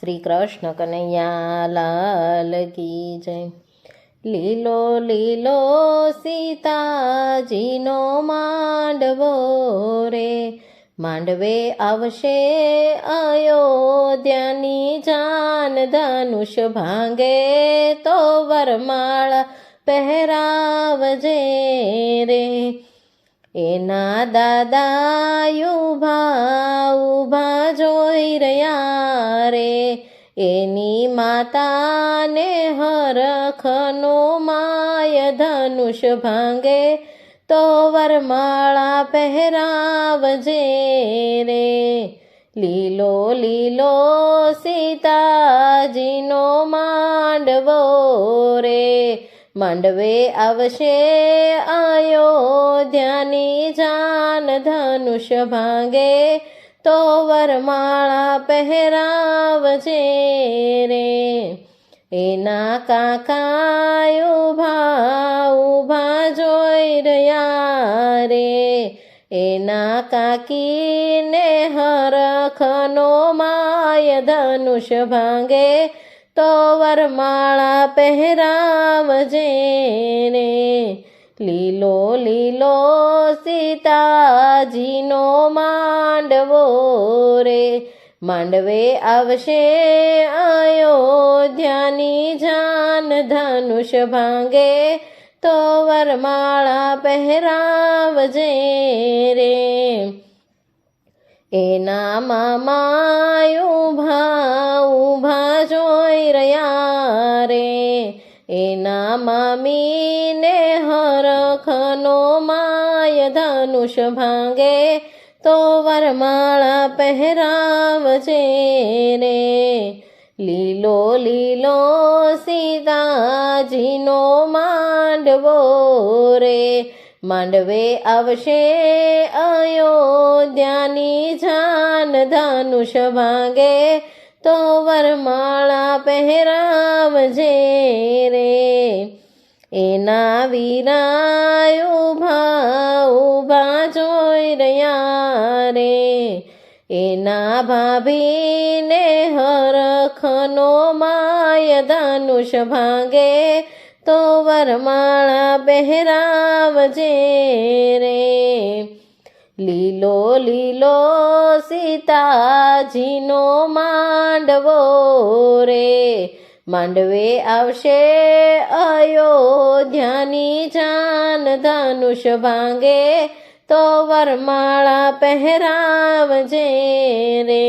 શ્રી કૃષ્ણ કનૈયા લાલ કી જય। લીલો લીલો સીતાજીનો માંડવો રે, માંડવે આવશે અયોધ્યાની જાન। ધનુષ ભાંગે તો વરમાળા પહેરાવજે રે, એના દાદા ઊભા ઊભા જોઈ રહ્યા રે। એની માતાને હરખનો માય, ધનુષ ભાંગે તો વરમાળા પહેરાવજે રે। લીલો લીલો સીતાજીનો માંડવો રે, માંડવે આવશે અયોધ્યાની જાન। ધનુષ ભાંગે તો વરમાળા પહેરાવજે રે, એના કાકા ઊભા ઊભા જોઈ રહ્યા રે। એના કાકીને હરખનો માય, ધનુષ ભાંગે તો વરમાળા પહેરાવજે રે। લીલો લીલો સીતાજીનો માંડવો રે, માંડવે આવશે અયોધ્યાની જાન। ધનુષ ભાંગે તો વરમાળા પહેરાવજે રે, એના મામા ઊભા ઊભા જોઈ રહ્યા રે। એના મામીને હરખનો માય, ધનુષ ભાંગે તો વરમાળા પહેરાવજે રે। લીલો લીલો સીતાજીનો માંડવો રે, માંડવે આવશે અયોધ્યાની જાન। ધનુષ ભાંગે તો વરમાળા પહેરાવજે રે, એના વીરા ઊભા ઊભા જોઈ રહ્યા રે। એના ભાભીને હરખનો માય, ધનુષ ભાંગે તો વરમાળા પહેરાવજે રે। લીલો લીલો સીતાજીનો માંડવો રે, માંડવે આવશે અયોધ્યાની જાન। ધનુષ ભાંગે તો વરમાળા પહેરાવજે રે।